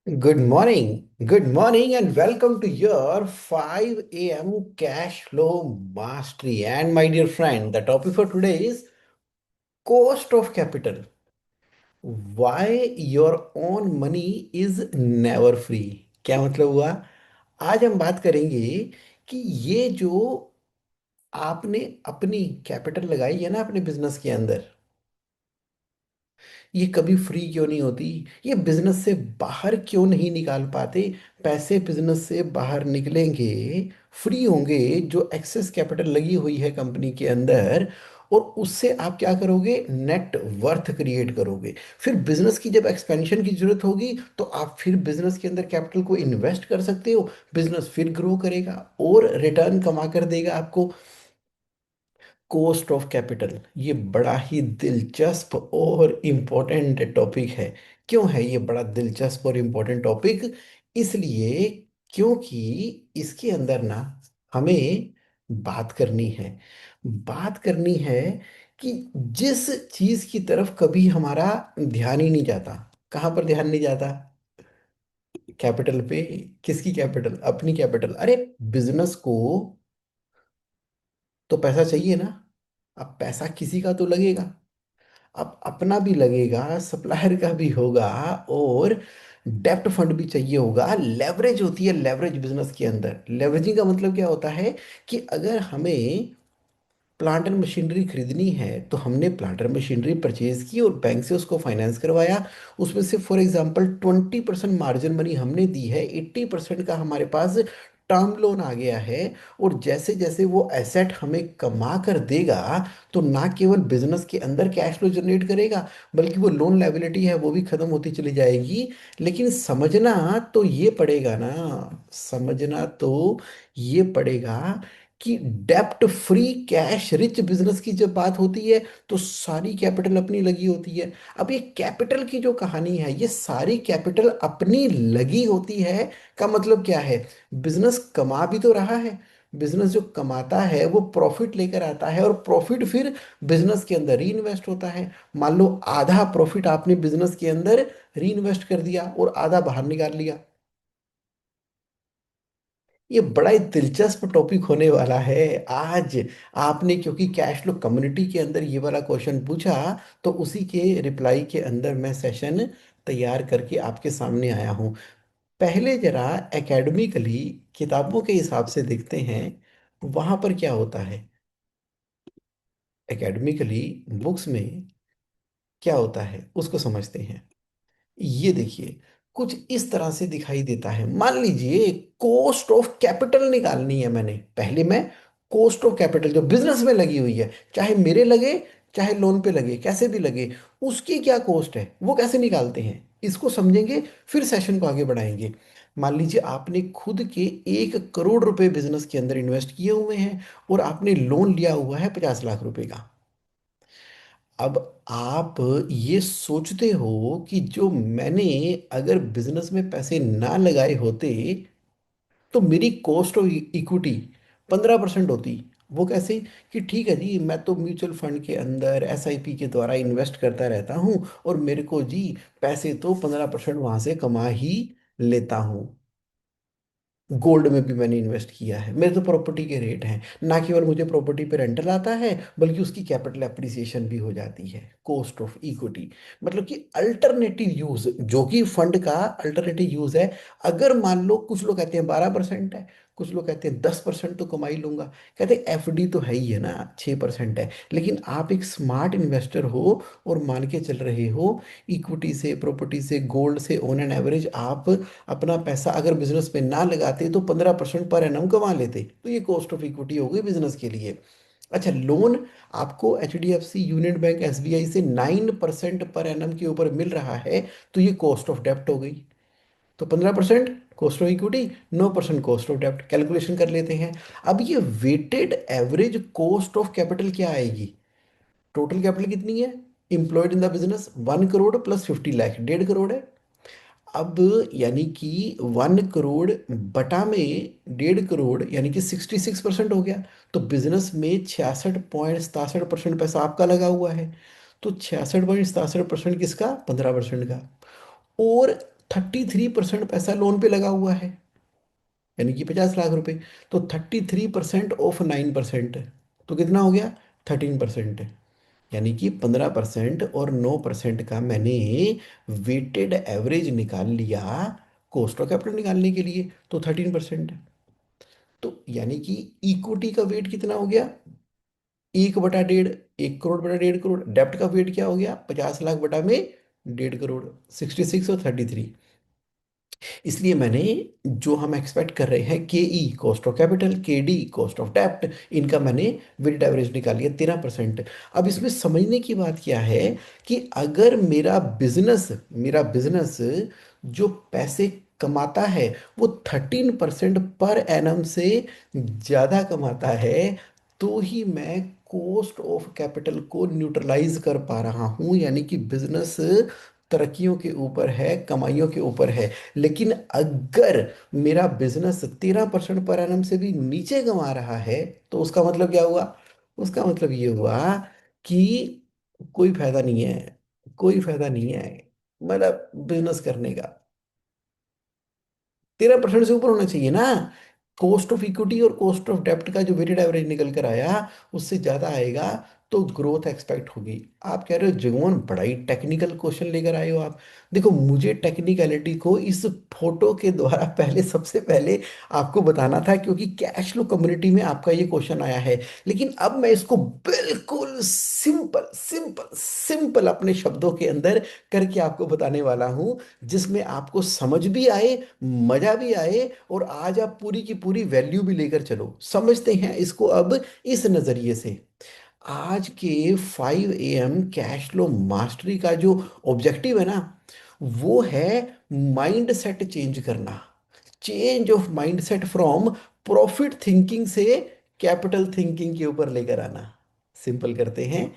Good morning, and welcome to your 5 a.m. cash flow mastery. And my dear friend, the topic for today is cost of capital. Why your own money is never free. क्या मतलब हुआ? आज हम बात करेंगे कि ये जो आपने अपनी कैपिटल लगाई है ना अपने बिजनेस के अंदर, ये कभी फ्री क्यों नहीं होती? ये बिजनेस से बाहर क्यों नहीं निकाल पाते? पैसे बिजनेस से बाहर निकलेंगे, फ्री होंगे, जो एक्सेस कैपिटल लगी हुई है कंपनी के अंदर, और उससे आप क्या करोगे? नेट वर्थ क्रिएट करोगे। फिर बिजनेस की जब एक्सपेंशन की जरूरत होगी तो आप फिर बिजनेस के अंदर कैपिटल को इन्वेस्ट कर सकते हो। बिजनेस फिर ग्रो करेगा और रिटर्न कमा कर देगा आपको। कॉस्ट ऑफ कैपिटल ये बड़ा ही दिलचस्प और इम्पोर्टेंट टॉपिक है। क्यों है ये बड़ा दिलचस्प और इम्पोर्टेंट टॉपिक? इसलिए क्योंकि इसके अंदर ना हमें बात करनी है। बात करनी है कि जिस चीज की तरफ कभी हमारा ध्यान ही नहीं जाता। कहाँ पर ध्यान नहीं जाता? कैपिटल पे। किसकी कैपिटल? अपनी कैपिटल। अरे, बिजनेस को तो पैसा चाहिए ना। अब पैसा किसी का तो लगेगा। अब अपना भी लगेगा, सप्लायर का भी होगा, और डेप्ट फंड भी चाहिए होगा। लेवरेज होती है, लेवरेज बिजनेस के अंदर। लेवरेजिंग का मतलब क्या होता है कि अगर हमें प्लांट एंड मशीनरी खरीदनी है तो हमने प्लांट एंड मशीनरी परचेज की और बैंक से उसको फाइनेंस करवाया। उसमें से फॉर एग्जांपल 20% मार्जिन मनी हमने दी है, 80% का हमारे पास टर्म लोन आ गया है। और जैसे जैसे वो एसेट हमें कमा कर देगा तो ना केवल बिजनेस के अंदर कैश फ्लो जनरेट करेगा, बल्कि वो लोन लायबिलिटी है वो भी खत्म होती चली जाएगी। लेकिन समझना तो ये पड़ेगा ना, समझना तो ये पड़ेगा कि डेप्ट फ्री कैश रिच बिजनेस की जब बात होती है तो सारी कैपिटल अपनी लगी होती है। अब ये कैपिटल की जो कहानी है, ये सारी कैपिटल अपनी लगी होती है। का मतलब क्या है? बिजनेस कमा भी तो रहा है। बिजनेस जो कमाता है वो प्रॉफिट लेकर आता है, और प्रॉफिट फिर बिजनेस के अंदर री इन्वेस्ट होता है। मान लो आधा प्रॉफिट आपने बिजनेस के अंदर री इन्वेस्ट कर दिया और आधा बाहर निकाल लिया। ये बड़ा ही दिलचस्प टॉपिक होने वाला है आज। आपने क्योंकि कैश फ्लो कम्युनिटी के अंदर ये वाला क्वेश्चन पूछा, तो उसी के रिप्लाई के अंदर मैं सेशन तैयार करके आपके सामने आया हूँ। पहले जरा एकेडमिकली किताबों के हिसाब से देखते हैं वहां पर क्या होता है। एकेडमिकली बुक्स में क्या होता है उसको समझते हैं। ये देखिए, कुछ इस तरह से दिखाई देता है। मान लीजिए कॉस्ट ऑफ कैपिटल निकालनी है मैंने। पहले मैं कॉस्ट ऑफ कैपिटल जो बिजनेस में लगी हुई है, चाहे मेरे लगे चाहे लोन पे लगे, कैसे भी लगे, उसकी क्या कॉस्ट है वो कैसे निकालते हैं इसको समझेंगे। फिर सेशन को आगे बढ़ाएंगे। मान लीजिए आपने खुद के 1 करोड़ रुपए बिजनेस के अंदर इन्वेस्ट किए हुए हैं और आपने लोन लिया हुआ है 50 लाख रुपए का। अब आप ये सोचते हो कि जो मैंने अगर बिजनेस में पैसे ना लगाए होते तो मेरी कॉस्ट ऑफ इक्विटी 15% होती। वो कैसे? कि ठीक है जी, मैं तो म्यूचुअल फंड के अंदर एसआईपी के द्वारा इन्वेस्ट करता रहता हूँ और मेरे को जी पैसे तो 15% वहां से कमा ही लेता हूँ। गोल्ड में भी मैंने इन्वेस्ट किया है, मेरे तो प्रॉपर्टी के रेट हैं, ना केवल मुझे प्रॉपर्टी पे रेंटल आता है बल्कि उसकी कैपिटल एप्रिसिएशन भी हो जाती है। कॉस्ट ऑफ इक्विटी मतलब कि अल्टरनेटिव यूज, जो कि फंड का अल्टरनेटिव यूज है। अगर मान लो कुछ लोग कहते हैं 12% है, कुछ लोग कहते हैं 10% तो कमा ही लूंगा, कहते हैं एफडी तो है ही है ना, 6% है। लेकिन आप एक स्मार्ट इन्वेस्टर हो और मान के चल रहे हो इक्विटी से, प्रॉपर्टी से, गोल्ड से, ऑन एन एवरेज आप अपना पैसा अगर बिजनेस में ना लगाते तो 15% पर एनम कमा लेते। तो ये कॉस्ट ऑफ इक्विटी हो गई बिजनेस के लिए। अच्छा, लोन आपको H D F C, Union Bank, SBI से 9% पर एनम के ऊपर मिल रहा है, तो ये कॉस्ट ऑफ डेप्ट हो गई। तो 15% cost of equity, 9% cost of डेप्ट, कैलकुलेशन कर लेते हैं। अब ये weighted average cost of capital क्या आएगी? टोटल कैपिटल कितनी है employed in the business? 1 crore plus 50 lakh, 1.5 crore है। अब यानी कि 1 करोड़ बटा में 1.5 करोड़ यानी कि 66% हो गया। तो बिजनेस में 66.67% पैसा आपका लगा हुआ है। तो 66.67% किसका? 15% का। और 33% पैसा लोन पे लगा हुआ है, यानी कि 50 लाख रुपए। तो 33% ऑफ 9%, तो कितना हो गया? 13%। यानी कि 15% और 9% का मैंने वेटेड एवरेज निकाल लिया कॉस्ट ऑफ कैपिटल निकालने के लिए, तो 13%। तो यानी कि इक्विटी का वेट कितना हो गया? 1/1.5, 1 करोड़ बटा 1.5 करोड़। डेप्ट का वेट क्या हो गया? 50 लाख बटा में 1.5 करोड़, 66 और 33। इसलिए मैंने, जो हम एक्सपेक्ट कर रहे हैं, के ई कॉस्ट ऑफ कैपिटल, के डी कॉस्ट ऑफ डेप्ट, इनका मैंने वेटेड एवरेज निकाल लिया 13%। अब इसमें समझने की बात क्या है कि अगर मेरा बिजनेस जो पैसे कमाता है वो 13% पर एनम से ज़्यादा कमाता है, तो ही मैं कॉस्ट ऑफ कैपिटल को न्यूट्रलाइज कर पा रहा हूँ, यानी कि बिजनेस तरक्कियों के ऊपर है, कमाइयों के ऊपर है। लेकिन अगर मेरा बिजनेस 13% पर एनम से भी नीचे कमा रहा है, तो उसका मतलब क्या हुआ? उसका मतलब ये हुआ कि कोई फायदा नहीं है, कोई फायदा नहीं है मतलब बिजनेस करने का। 13% से ऊपर होना चाहिए ना। कॉस्ट ऑफ इक्विटी और कॉस्ट ऑफ डेप्ट का जो वेटेड एवरेज निकल कर आया, उससे ज्यादा आएगा तो ग्रोथ एक्सपेक्ट होगी। आप कह रहे हो जगमोहन बड़ा ही टेक्निकल क्वेश्चन लेकर आए हो आप। देखो, मुझे टेक्निकलिटी को इस फोटो के द्वारा पहले, सबसे पहले आपको बताना था, क्योंकि कैश फ्लो कम्युनिटी में आपका ये क्वेश्चन आया है। लेकिन अब मैं इसको बिल्कुल सिंपल सिंपल सिंपल अपने शब्दों के अंदर करके आपको बताने वाला हूं, जिसमें आपको समझ भी आए, मजा भी आए, और आज आप पूरी की पूरी वैल्यू भी लेकर चलो। समझते हैं इसको अब इस नजरिए से। आज के 5 AM कैश फ्लो मास्टरी का जो ऑब्जेक्टिव है ना, वो है माइंड सेट चेंज करना। Change of mind set from profit thinking से कैपिटल थिंकिंग के ऊपर लेकर आना। सिंपल करते हैं।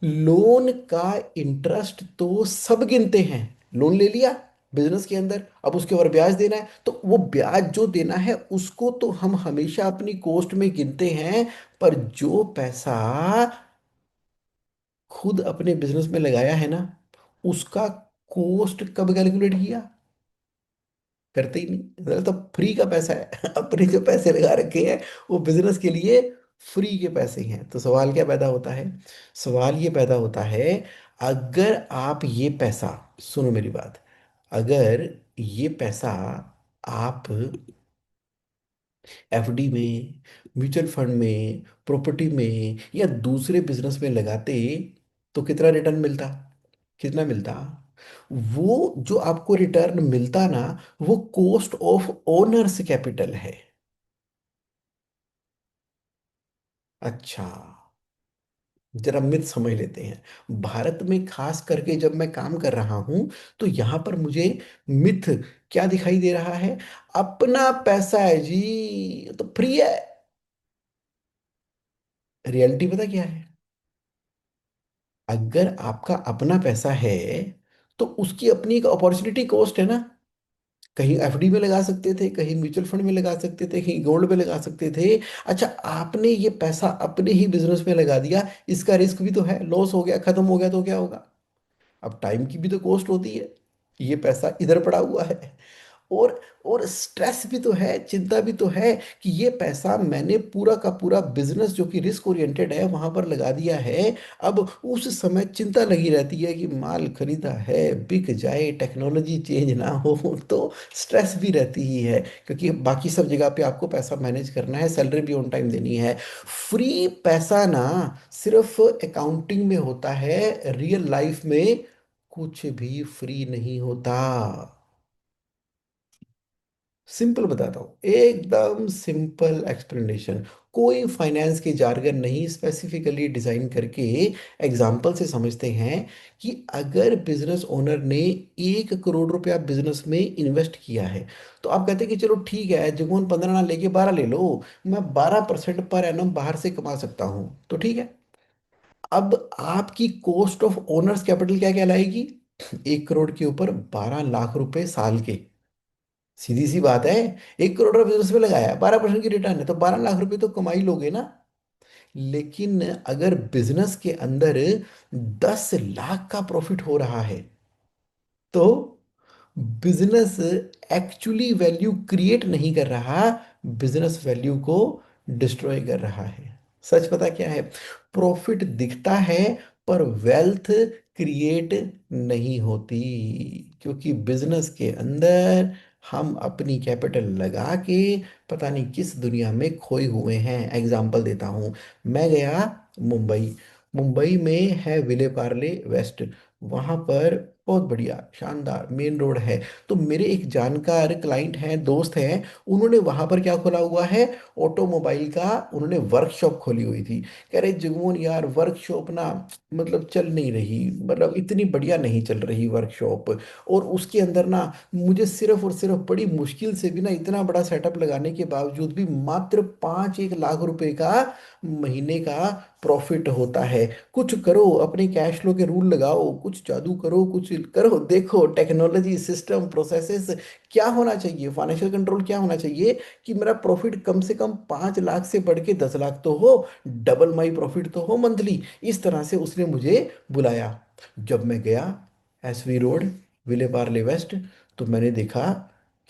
लोन का इंटरेस्ट तो सब गिनते हैं। लोन ले लिया बिजनेस के अंदर, अब उसके ऊपर ब्याज देना है, तो वो ब्याज जो देना है उसको तो हम हमेशा अपनी कॉस्ट में गिनते हैं। पर जो पैसा खुद अपने बिजनेस में लगाया है ना, उसका कॉस्ट कब कैलकुलेट किया? करते ही नहीं। मतलब तो फ्री का पैसा है अपने जो पैसे लगा रखे हैं वो बिजनेस के लिए फ्री के पैसे हैं। तो सवाल क्या पैदा होता है? सवाल ये पैदा होता है, अगर आप ये पैसा, सुनो मेरी बात, अगर ये पैसा आप एफडी में, म्यूचुअल फंड में, प्रॉपर्टी में या दूसरे बिजनेस में लगाते, तो कितना रिटर्न मिलता? कितना मिलता? वो जो आपको रिटर्न मिलता ना, वो कॉस्ट ऑफ ओनर्स कैपिटल है। अच्छा, जरा मिथ समझ लेते हैं। भारत में खास करके जब मैं काम कर रहा हूं, तो यहां पर मुझे मिथ क्या दिखाई दे रहा है? अपना पैसा है जी तो फ्री है। रियलिटी पता क्या है? अगर आपका अपना पैसा है, तो उसकी अपनी एक अपॉर्चुनिटी कॉस्ट है ना। कहीं एफडी में लगा सकते थे, कहीं म्यूचुअल फंड में लगा सकते थे, कहीं गोल्ड में लगा सकते थे। अच्छा, आपने ये पैसा अपने ही बिजनेस में लगा दिया, इसका रिस्क भी तो है। लॉस हो गया, खत्म हो गया, तो क्या होगा? अब टाइम की भी तो कॉस्ट होती है। ये पैसा इधर पड़ा हुआ है, और और स्ट्रेस भी तो है, चिंता भी तो है कि ये पैसा मैंने पूरा का पूरा बिजनेस जो कि रिस्क ओरिएंटेड है वहां पर लगा दिया है। अब उस समय चिंता लगी रहती है कि माल खरीदा है, बिक जाए, टेक्नोलॉजी चेंज ना हो तो स्ट्रेस भी रहती ही है, क्योंकि बाकी सब जगह पे आपको पैसा मैनेज करना है, सैलरी भी ऑन टाइम देनी है। फ्री पैसा ना सिर्फ अकाउंटिंग में होता है, रियल लाइफ में कुछ भी फ्री नहीं होता। सिंपल बताता हूँ, एकदम सिंपल एक्सप्लेनेशन। कोई फाइनेंस के जार्गन नहीं, स्पेसिफिकली डिजाइन करके एग्जाम्पल से समझते हैं कि अगर बिजनेस ओनर ने 1 करोड़ रुपया बिजनेस में इन्वेस्ट किया है, तो आप कहते हैं कि चलो ठीक है जगमोहन, 15 ना लेके 12 ले लो, मैं 12% पर एनम बाहर से कमा सकता हूँ, तो ठीक है। अब आपकी कॉस्ट ऑफ ओनर्स कैपिटल क्या कहलाएगी? 1 करोड़ के ऊपर 12 लाख रुपए साल के। सीधी सी बात है। 1 करोड़ का बिजनेस में लगाया, 12% की रिटर्न है, तो 12 लाख रुपए तो कमाई लोगे ना। लेकिन अगर बिजनेस के अंदर 10 लाख का प्रॉफिट हो रहा है, तो बिजनेस एक्चुअली वैल्यू क्रिएट नहीं कर रहा, बिजनेस वैल्यू को डिस्ट्रॉय कर रहा है। सच पता क्या है? प्रॉफिट दिखता है पर वेल्थ क्रिएट नहीं होती, क्योंकि बिजनेस के अंदर हम अपनी कैपिटल लगा के पता नहीं किस दुनिया में खोए हुए हैं। एग्जाम्पल देता हूँ। मैं गया मुंबई। मुंबई में है विले पार्ले वेस्ट। वहां पर बहुत बढ़िया शानदार मेन रोड है। तो मेरे एक जानकार क्लाइंट हैं, दोस्त हैं, उन्होंने वहां पर क्या खोला हुआ है, ऑटोमोबाइल का उन्होंने वर्कशॉप खोली हुई थी। कह रहे जुगमोन यार वर्कशॉप ना मतलब चल नहीं रही, मतलब इतनी बढ़िया नहीं चल रही वर्कशॉप। और उसके अंदर ना मुझे सिर्फ और सिर्फ बड़ी मुश्किल से भी ना इतना बड़ा सेटअप लगाने के बावजूद भी मात्र 5-1 लाख रुपए का महीने का प्रॉफिट होता है। कुछ करो, अपने कैश फ्लो के रूल लगाओ, कुछ जादू करो, कुछ करो, देखो टेक्नोलॉजी सिस्टम प्रोसेसेस क्या होना चाहिए, फाइनेंशियल कंट्रोल क्या होना चाहिए कि मेरा प्रॉफिट कम से कम 5 लाख से बढ़ के 10 लाख तो हो, डबल माई प्रॉफिट तो हो मंथली। इस तरह से उसने मुझे बुलाया। जब मैं गया SV road, Vile Parle waste, तो मैंने देखा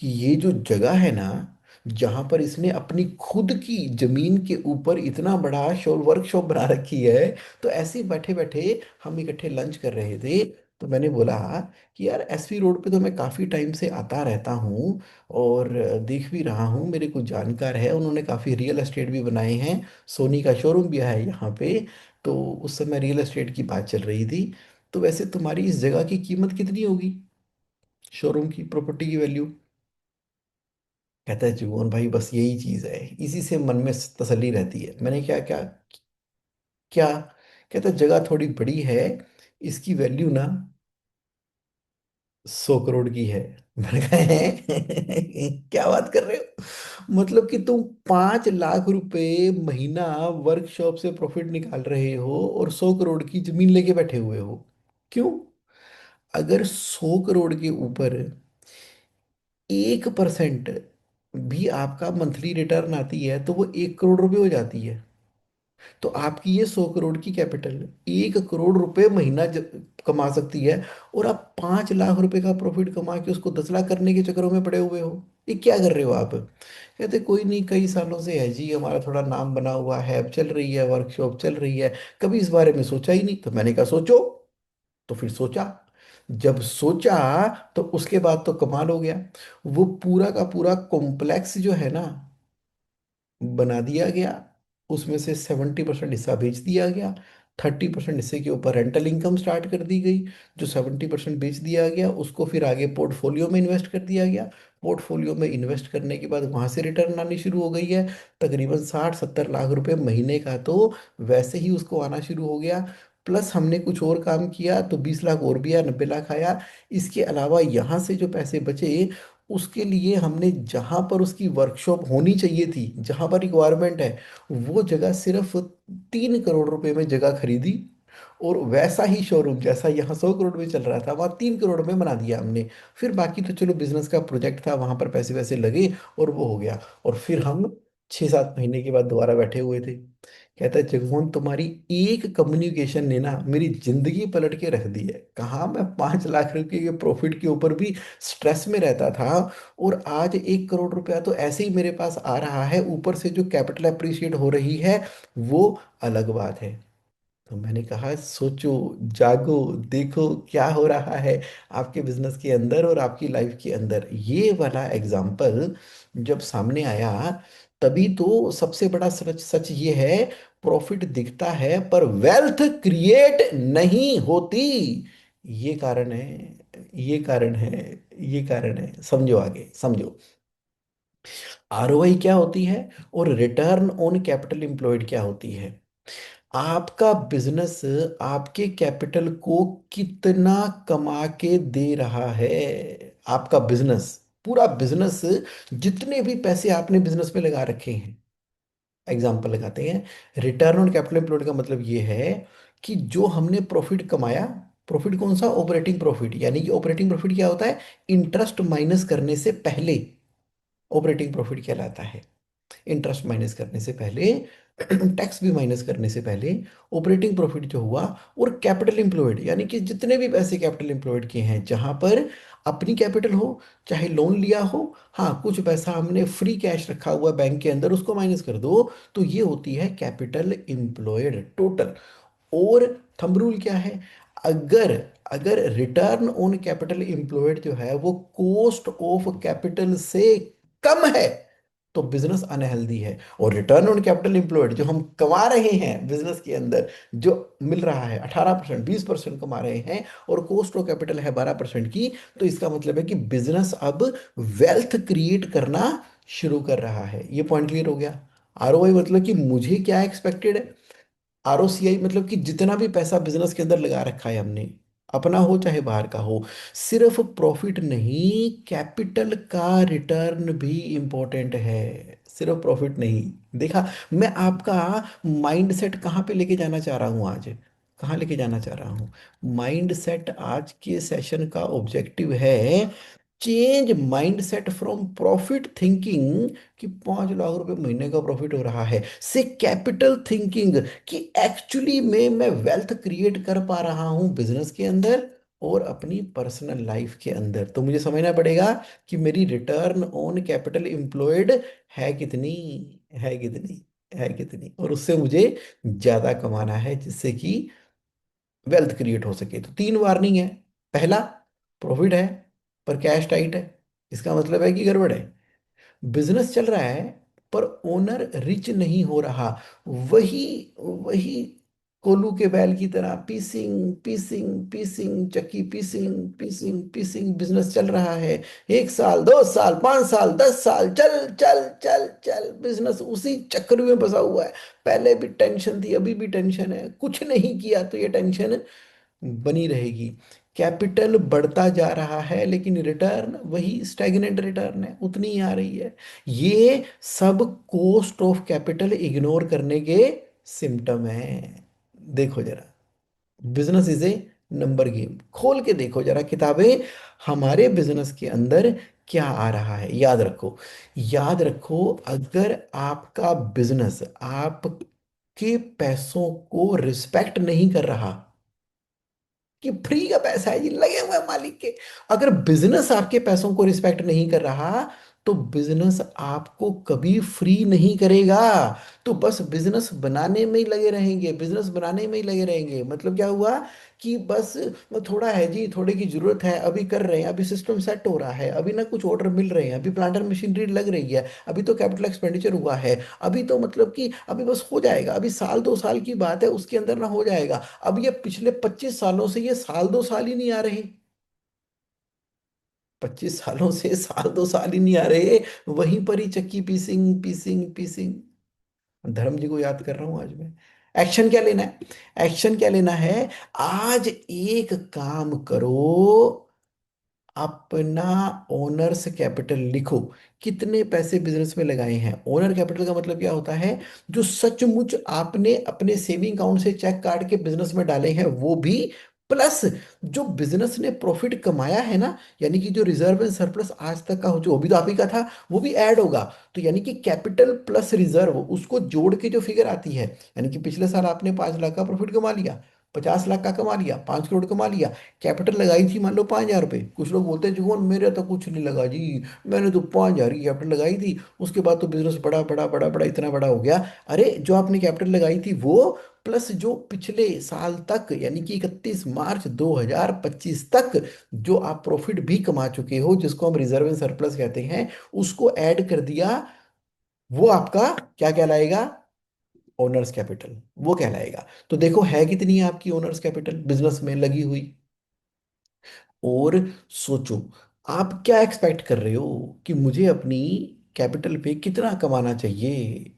कि ये जो जगह है ना, जहां पर इसने अपनी खुद की जमीन के ऊपर इतना बड़ा शॉल वर्कशॉप बना रखी है। तो ऐसे ही बैठे बैठे हम इकट्ठे लंच कर रहे थे। तो मैंने बोला कि यार एसवी रोड पे तो मैं काफ़ी टाइम से आता रहता हूँ और देख भी रहा हूँ, मेरे कुछ जानकार है, उन्होंने काफ़ी रियल एस्टेट भी बनाए हैं, सोनी का शोरूम भी है यहाँ पे। तो उस समय रियल एस्टेट की बात चल रही थी। तो वैसे तुम्हारी इस जगह की कीमत कितनी होगी, शोरूम की प्रॉपर्टी की वैल्यू? कहता है जुगोन भाई बस यही चीज है, इसी से मन में तसल्ली रहती है। मैंने क्या क्या क्या? कहता है जगह थोड़ी बड़ी है, इसकी वैल्यू ना 100 करोड़ की है। मैंने कहा "हैं? क्या बात कर रहे हो? मतलब कि तुम 5 लाख रुपए महीना वर्कशॉप से प्रॉफिट निकाल रहे हो और 100 करोड़ की जमीन लेके बैठे हुए हो? क्यों? अगर 100 करोड़ के ऊपर 1% भी आपका मंथली रिटर्न आती है तो वो 1 करोड़ रुपए हो जाती है। तो आपकी ये 100 करोड़ की कैपिटल 1 करोड़ रुपए महीना कमा सकती है। और आप 5 लाख रुपए का प्रॉफिट कमा के उसको 10 लाख करने के चक्करों में पड़े हुए हो। ये क्या कर रहे हो आप? कहते कोई नहीं, कई सालों से है जी, हमारा थोड़ा नाम बना हुआ है, अब चल रही है, वर्कशॉप चल रही है, कभी इस बारे में सोचा ही नहीं। तो मैंने कहा सोचो। तो फिर सोचा। जब सोचा तो उसके बाद तो कमाल हो गया। वो पूरा का पूरा कॉम्प्लेक्स जो है ना बना दिया गया। उसमें से 70% हिस्सा बेच दिया गया। 30% हिस्से के ऊपर रेंटल इनकम स्टार्ट कर दी गई। जो 70% बेच दिया गया उसको फिर आगे पोर्टफोलियो में इन्वेस्ट कर दिया गया। पोर्टफोलियो में इन्वेस्ट करने के बाद वहां से रिटर्न आनी शुरू हो गई है। तकरीबन 60-70 लाख रुपए महीने का तो वैसे ही उसको आना शुरू हो गया। प्लस हमने कुछ और काम किया तो 20 लाख और भी आया, 90 लाख आया। इसके अलावा यहाँ से जो पैसे बचे उसके लिए हमने जहां पर उसकी वर्कशॉप होनी चाहिए थी, जहां पर रिक्वायरमेंट है, वो जगह सिर्फ 3 करोड़ रुपए में जगह खरीदी। और वैसा ही शोरूम जैसा यहाँ 100 करोड़ में चल रहा था वहाँ 3 करोड़ में बना दिया हमने। फिर बाकी तो चलो बिजनेस का प्रोजेक्ट था, वहां पर पैसे वैसे लगे और वो हो गया। और फिर हम 6-7 महीने के बाद दोबारा बैठे हुए थे। कहता है जगमोहन तुम्हारी एक कम्युनिकेशन ने ना मेरी जिंदगी पलट के रख दी है। कहाँ मैं 5 लाख रुपए के प्रॉफिट के ऊपर भी स्ट्रेस में रहता था, और आज 1 करोड़ रुपया तो ऐसे ही मेरे पास आ रहा है, ऊपर से जो कैपिटल अप्रिशिएट हो रही है वो अलग बात है। तो मैंने कहा सोचो, जागो, देखो क्या हो रहा है आपके बिजनेस के अंदर और आपकी लाइफ के अंदर। ये वाला एग्जाम्पल जब सामने आया तभी तो सबसे बड़ा सच सच ये है, प्रॉफिट दिखता है पर वेल्थ क्रिएट नहीं होती। ये कारण है, ये कारण है, ये कारण है। समझो, आगे समझो। आरओआई क्या होती है और रिटर्न ऑन कैपिटल एम्प्लॉयड क्या होती है? आपका बिजनेस आपके कैपिटल को कितना कमा के दे रहा है। आपका बिजनेस, पूरा बिजनेस, जितने भी पैसे आपने बिजनेस में लगा रखे हैं, एग्जांपल लगाते हैं, रिटर्न ऑन कैपिटल एम्प्लॉयड का मतलब ये है कि जो हमने प्रॉफिट कमाया, प्रॉफिट कौन सा, ऑपरेटिंग प्रॉफिट, यानी कि ऑपरेटिंग प्रॉफिट क्या होता है, इंटरेस्ट माइनस करने से पहले ऑपरेटिंग प्रॉफिट कहलाता है। इंटरेस्ट माइनस करने से पहले, टैक्स भी माइनस करने से पहले, ऑपरेटिंग प्रॉफिट जो हुआ, और कैपिटल एम्प्लॉयड यानी कि जितने भी पैसे कैपिटल एम्प्लॉयड किए हैं, जहां पर अपनी कैपिटल हो चाहे लोन लिया हो, हाँ कुछ पैसा हमने फ्री कैश रखा हुआ है बैंक के अंदर, उसको माइनस कर दो, तो ये होती है कैपिटल एम्प्लॉयड टोटल। और थंब रूल क्या है, अगर अगर रिटर्न ऑन कैपिटल एम्प्लॉयड जो है वो कॉस्ट ऑफ कैपिटल से कम है, तो बिजनेस अनहेल्दी है। और रिटर्न ऑन कैपिटल एम्प्लॉयड जो हम कमा रहे हैं बिजनेस के अंदर, जो मिल रहा है 18%, 20% कमा रहे हैं, और कॉस्ट ऑफ कैपिटल है 12% की, तो इसका मतलब है कि बिजनेस अब वेल्थ क्रिएट करना शुरू कर रहा है। ये पॉइंट क्लियर हो गया। आरओआई मतलब कि मुझे क्या एक्सपेक्टेड है, आरओसीआई मतलब कि जितना भी पैसा बिजनेस के अंदर लगा रखा है हमने, अपना हो चाहे बाहर का हो, सिर्फ प्रॉफिट नहीं, कैपिटल का रिटर्न भी इंपॉर्टेंट है, सिर्फ प्रॉफिट नहीं। देखा, मैं आपका माइंड सेट कहाँ पे लेके जाना चाह रहा हूँ आज, कहाँ लेके जाना चाह रहा हूँ। माइंड सेट आज के सेशन का ऑब्जेक्टिव है, change mindset from profit thinking कि 5 लाख रुपए महीने का प्रॉफिट हो रहा है, से कैपिटल थिंकिंग कि एक्चुअली में मैं वेल्थ क्रिएट कर पा रहा हूं बिजनेस के अंदर और अपनी पर्सनल लाइफ के अंदर। तो मुझे समझना पड़ेगा कि मेरी रिटर्न ऑन कैपिटल एम्प्लॉयड है कितनी, है कितनी, है कितनी, और उससे मुझे ज्यादा कमाना है जिससे कि वेल्थ क्रिएट हो सके। तो 3 वार्निंग है। पहला, प्रॉफिट है पर कैश टाइट है, इसका मतलब है कि गड़बड़ है। बिजनेस चल रहा है पर ओनर रिच नहीं हो रहा, वही वही कोलू के बैल की तरह पीसिंग पीसिंग पीसिंग, चक्की पीसिंग पीसिंग पीसिंग, बिजनेस चल रहा है। 1 साल, 2 साल, 5 साल, 10 साल, चल चल चल चल, बिजनेस उसी चक्कर में फंसा हुआ है। पहले भी टेंशन थी, अभी भी टेंशन है, कुछ नहीं किया तो ये टेंशन बनी रहेगी। कैपिटल बढ़ता जा रहा है लेकिन रिटर्न वही स्टैग्नेंट रिटर्न है, उतनी ही आ रही है। ये सब कॉस्ट ऑफ कैपिटल इग्नोर करने के सिम्टम है। देखो जरा, business is a number game, खोल के देखो जरा किताबें, हमारे बिजनेस के अंदर क्या आ रहा है। याद रखो, याद रखो, अगर आपका बिजनेस आपके पैसों को रिस्पेक्ट नहीं कर रहा, कि फ्री का पैसा है, ये लगे हुए हैं मालिक के, अगर बिजनेस आपके पैसों को रिस्पेक्ट नहीं कर रहा, तो बिजनेस आपको कभी फ्री नहीं करेगा। तो बस बिजनेस बनाने में ही लगे रहेंगे, बिजनेस बनाने में ही लगे रहेंगे, मतलब क्या हुआ कि बस थोड़ा है जी, थोड़े की जरूरत है, अभी कर रहे हैं, अभी सिस्टम सेट हो रहा है, अभी ना कुछ ऑर्डर मिल रहे हैं, अभी प्लांटर मशीनरी लग रही है, अभी तो कैपिटल एक्सपेंडिचर हुआ है, अभी तो मतलब कि अभी बस हो जाएगा, अभी साल 2 साल की बात है, उसके अंदर ना हो जाएगा। अब ये पिछले 25 सालों से ये साल 2 साल ही नहीं आ रहे, 25 सालों से साल 2 साल ही नहीं आ रहे, वहीं पर ही चक्की पीसिंग पीसिंग पीसिंग। धर्म जी को याद कर रहा हूं आज मैं। एक्शन क्या लेना है, एक्शन क्या लेना है, आज एक काम करो, अपना ओनर्स कैपिटल लिखो, कितने पैसे बिजनेस में लगाए हैं। ओनर कैपिटल का मतलब क्या होता है, जो सचमुच आपने अपने सेविंग अकाउंट से चेक काट के बिजनेस में डाले हैं वो भी, प्लस जो बिजनेस ने प्रॉफिट कमाया है ना, यानी कि जो रिजर्व एंड सरप्लस आज तक का जो अभी तो आप ही का था वो भी ऐड होगा। तो यानी कि कैपिटल प्लस रिजर्व उसको जोड़ के जो फिगर आती है, यानी कि पिछले साल आपने 5 लाख का प्रॉफिट कमा लिया, 50 लाख का कमा लिया, 5 करोड़ कमा लिया, कैपिटल लगाई थी मान लो 5,000 रुपये। कुछ लोग बोलते हैं जुगन मेरे तो कुछ नहीं लगा जी, मैंने तो 5,000 की कैपिटल लगाई थी, उसके बाद तो बिजनेस बड़ा बड़ा बड़ा बड़ा इतना बड़ा हो गया। अरे जो आपने कैपिटल लगाई थी वो, प्लस जो पिछले साल तक यानी कि 31 मार्च 2025 तक जो आप प्रॉफिट भी कमा चुके हो, जिसको हम रिजर्व एंड सरप्लस कहते हैं, उसको ऐड कर दिया, वो आपका क्या कहलाएगा, ओनर्स कैपिटल, वो कहलाएगा। तो देखो है कितनी है आपकी ओनर्स कैपिटल बिजनेस में लगी हुई। और सोचो, आप क्या एक्सपेक्ट कर रहे हो कि मुझे अपनी कैपिटल पे कितना कमाना चाहिए।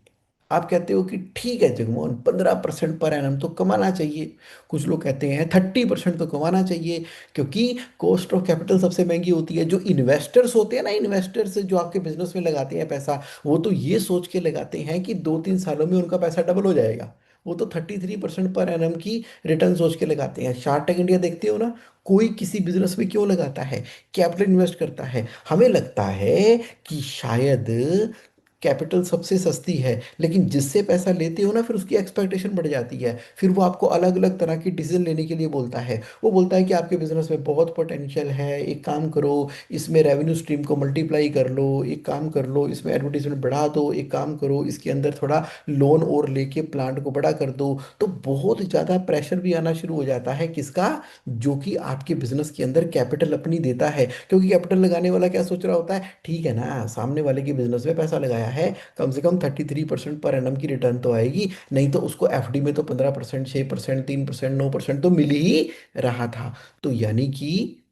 आप कहते हो कि ठीक है जगमोहन, 15% पर एनम तो कमाना चाहिए, कुछ लोग कहते हैं 30% तो कमाना चाहिए, क्योंकि कॉस्ट ऑफ कैपिटल सबसे महंगी होती है। जो इन्वेस्टर्स होते हैं ना, इन्वेस्टर्स जो आपके बिजनेस में लगाते हैं पैसा, वो तो ये सोच के लगाते हैं कि 2-3 सालों में उनका पैसा डबल हो जाएगा। वो तो 33% पर एनम की रिटर्न सोच के लगाते हैं। शार्क टैंक इंडिया देखते हो ना, कोई किसी बिजनेस में क्यों लगाता है, कैपिटल इन्वेस्ट करता है, हमें लगता है कि शायद कैपिटल सबसे सस्ती है, लेकिन जिससे पैसा लेते हो ना फिर उसकी एक्सपेक्टेशन बढ़ जाती है, फिर वो आपको अलग अलग तरह की डिसीजन लेने के लिए बोलता है। वो बोलता है कि आपके बिजनेस में बहुत पोटेंशियल है, एक काम करो, इसमें रेवेन्यू स्ट्रीम को मल्टीप्लाई कर लो, एक काम कर लो इसमें एडवर्टीजमेंट बढ़ा दो, एक काम करो इसके अंदर थोड़ा लोन और लेके प्लांट को बड़ा कर दो। तो बहुत ज़्यादा प्रेशर भी आना शुरू हो जाता है, किसका? जो कि आपके बिजनेस के अंदर कैपिटल अपनी देता है, क्योंकि कैपिटल लगाने वाला क्या सोच रहा होता है, ठीक है ना, सामने वाले के बिजनेस में पैसा लगाया है, कम से कम 33% पर एनम की रिटर्न तो आएगी, नहीं तो उसको एफडी में तो 15%, 6%, 3%, 9% तो मिल ही रहा था। तो यानी कि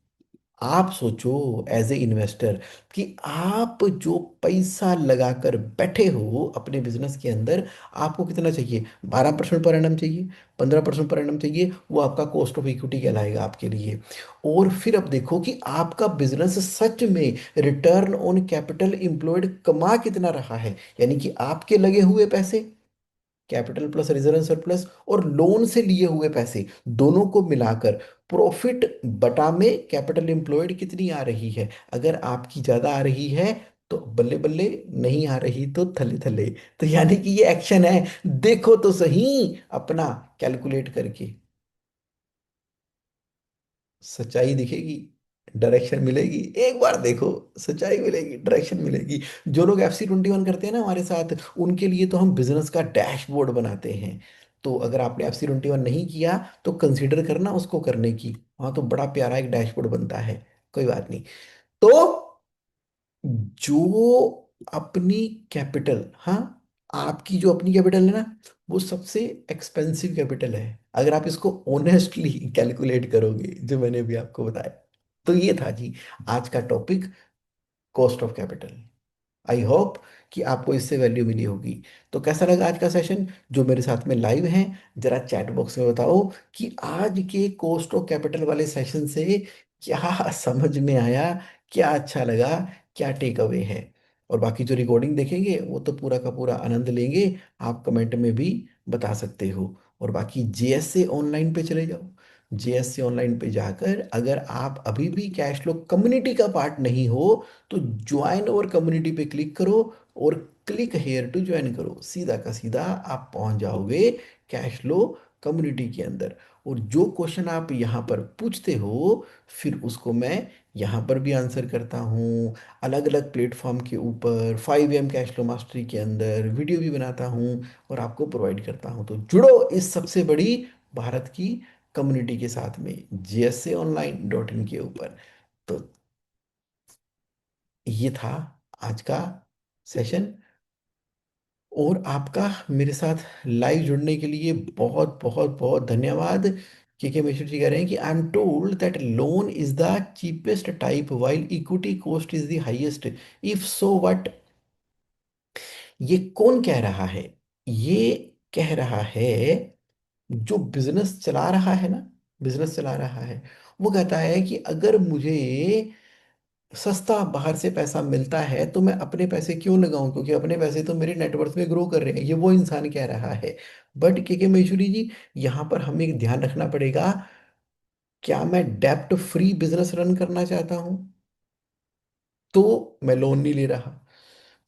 आप सोचो एज ए इन्वेस्टर कि आप जो पैसा लगाकर बैठे हो अपने बिजनेस के अंदर, आपको कितना चाहिए? 12% पर एनम चाहिए, 15% पर एनम चाहिए, वो आपका कॉस्ट ऑफ इक्विटी कहलाएगा आपके लिए। और फिर अब देखो कि आपका बिजनेस सच में रिटर्न ऑन कैपिटल एम्प्लॉयड कमा कितना रहा है, यानी कि आपके लगे हुए पैसे, कैपिटल प्लस रिजर्व सरप्लस, और लोन से लिए हुए पैसे, दोनों को मिलाकर प्रॉफिट बटा में कैपिटल एम्प्लॉयड कितनी आ रही है। अगर आपकी ज्यादा आ रही है तो बल्ले बल्ले, नहीं आ रही तो थले थले। तो यानी कि ये एक्शन है, देखो तो सही अपना कैलकुलेट करके, सच्चाई दिखेगी, डायरेक्शन मिलेगी। एक बार देखो, सच्चाई मिलेगी, डायरेक्शन मिलेगी। जो लोग FC 21 करते हैं ना हमारे साथ, उनके लिए तो हम बिजनेस का डैशबोर्ड बनाते हैं। तो अगर आपने FC 21 नहीं किया तो कंसिडर करना उसको करने की, हाँ तो बड़ा प्यारा एक डैशबोर्ड बनता है। कोई बात नहीं। तो जो अपनी कैपिटल, हाँ, आपकी जो अपनी कैपिटल है ना, वो सबसे एक्सपेंसिव कैपिटल है, अगर आप इसको ऑनेस्टली कैलकुलेट करोगे, जो मैंने अभी आपको बताया। तो ये था जी आज का topic, cost of capital. I hope कि आपको इससे वैल्यू मिली होगी। तो कैसा लगा आज का सेशन? जो मेरे साथ में लाइव हैं, जरा चैट बॉक्स में बताओ कि आज के कॉस्ट ऑफ कैपिटल वाले सेशन से क्या समझ में आया, क्या अच्छा लगा, क्या टेक अवे है। और बाकी जो रिकॉर्डिंग देखेंगे वो तो पूरा का पूरा आनंद लेंगे, आप कमेंट में भी बता सकते हो। और बाकी JSA ऑनलाइन पे चले जाओ, JSA ऑनलाइन पे जाकर अगर आप अभी भी कैश फ्लो कम्युनिटी का पार्ट नहीं हो तो ज्वाइन और कम्युनिटी पे क्लिक करो, और क्लिक हेयर टू ज्वाइन करो, सीधा का सीधा आप पहुंच जाओगे कैश फ्लो कम्युनिटी के अंदर। और जो क्वेश्चन आप यहाँ पर पूछते हो फिर उसको मैं यहाँ पर भी आंसर करता हूँ, अलग अलग प्लेटफॉर्म के ऊपर 5M कैश फ्लो मास्टरी के अंदर वीडियो भी बनाता हूँ और आपको प्रोवाइड करता हूँ। तो जुड़ो इस सबसे बड़ी भारत की कम्युनिटी के साथ में, JSAonline.in के ऊपर। तो ये था आज का सेशन, और आपका मेरे साथ लाइव जुड़ने के लिए बहुत बहुत बहुत धन्यवाद। के मिश्र जी कह रहे हैं कि I am told that loan is the cheapest type while equity cost is the highest, if so what. ये कौन कह रहा है? ये कह रहा है जो बिजनेस चला रहा है ना, बिजनेस चला रहा है, वो कहता है कि अगर मुझे सस्ता बाहर से पैसा मिलता है तो मैं अपने पैसे क्यों लगाऊं, क्योंकि अपने पैसे तो मेरे नेटवर्थ में ग्रो कर रहे हैं, ये वो इंसान कह रहा है। बट के महेश्वरी जी, यहाँ पर हमें एक ध्यान रखना पड़ेगा, क्या मैं डेप्ट फ्री बिजनेस रन करना चाहता हूँ तो मैं लोन नहीं ले रहा।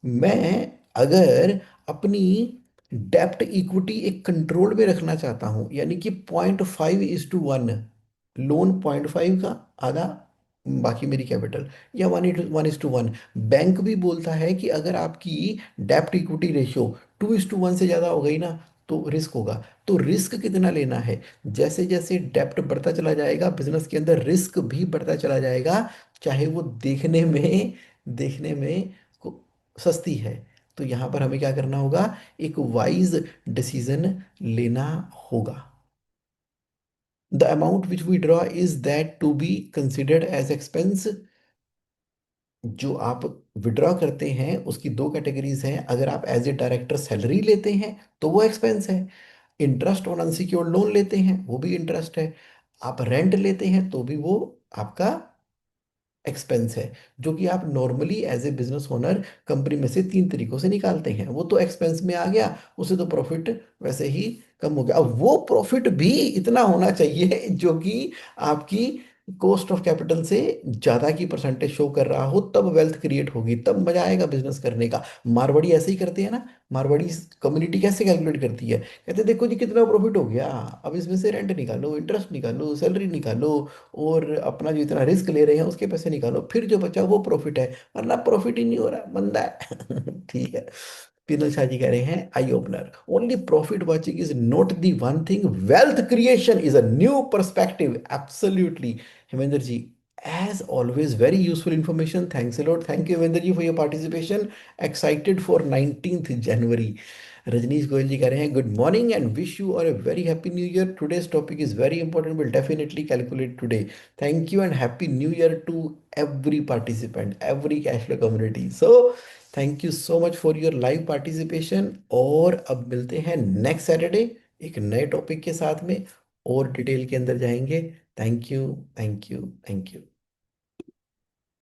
मैं अगर अपनी डेप्ट इक्विटी एक कंट्रोल में रखना चाहता हूं, यानी कि 0.5:1, लोन 0.5 का आधा, बाकी मेरी कैपिटल, या 1:1, बैंक भी बोलता है कि अगर आपकी डेप्ट इक्विटी रेशियो 2:1 से ज़्यादा हो गई ना तो रिस्क होगा। तो रिस्क कितना लेना है? जैसे जैसे डेप्ट बढ़ता चला जाएगा बिजनेस के अंदर रिस्क भी बढ़ता चला जाएगा, चाहे वो देखने में सस्ती है। तो यहाँ पर हमें क्या करना होगा? एक वाइज डिसीजन लेना होगा। The amount which we draw is that to be considered as expense. जो आप विड्रॉ करते हैं उसकी दो कैटेगरीज हैं, अगर आप एज ए डायरेक्टर सैलरी लेते हैं तो वो एक्सपेंस है, इंटरेस्ट ऑन अनसिक्योर्ड लोन लेते हैं वो भी इंटरेस्ट है, आप रेंट लेते हैं तो भी वो आपका एक्सपेंस है, जो कि आप normally as a business owner company में से 3 तरीकों से निकालते हैं, वो तो एक्सपेंस में आ गया, उसे तो प्रॉफिट वैसे ही कम हो गया। अब वो प्रॉफिट भी इतना होना चाहिए जो कि आपकी कॉस्ट ऑफ कैपिटल से ज्यादा की परसेंटेज शो कर रहा हो तब वेल्थ क्रिएट होगी, तब मजा आएगा बिजनेस करने का। मारवाड़ी ऐसे ही करते हैं ना। मारवाड़ी कम्युनिटी कैसे कैलकुलेट करती है, कहते हैं देखो जी कितना प्रॉफिट हो गया, अब इसमें से रेंट निकालो, इंटरेस्ट निकालो, सैलरी निकालो, और अपना जो इतना रिस्क ले रहे हैं उसके पैसे निकालो, फिर जो बचा वो प्रॉफिट है, वरना प्रॉफिट ही नहीं हो रहा, मंदा है। ठीक है। पिनल शाह जी कह रहे हैं eye opener, only profit watching is not the one thing, wealth creation is a new perspective. Absolutely Hemendra ji, as always very useful information, thanks a lot, thank you Hemendra ji for your participation, excited for 19th January। Rajnish Goyal ji कह रहे हैं good morning and wish you और a very happy new year, today's topic is very important, will definitely calculate today. Thank you and happy new year to every participant, every cash flow community. So thank you so much for your live participation, और अब मिलते हैं next Saturday एक नए topic के साथ में, और डिटेल के अंदर जाएंगे। Thank you, thank you, thank you.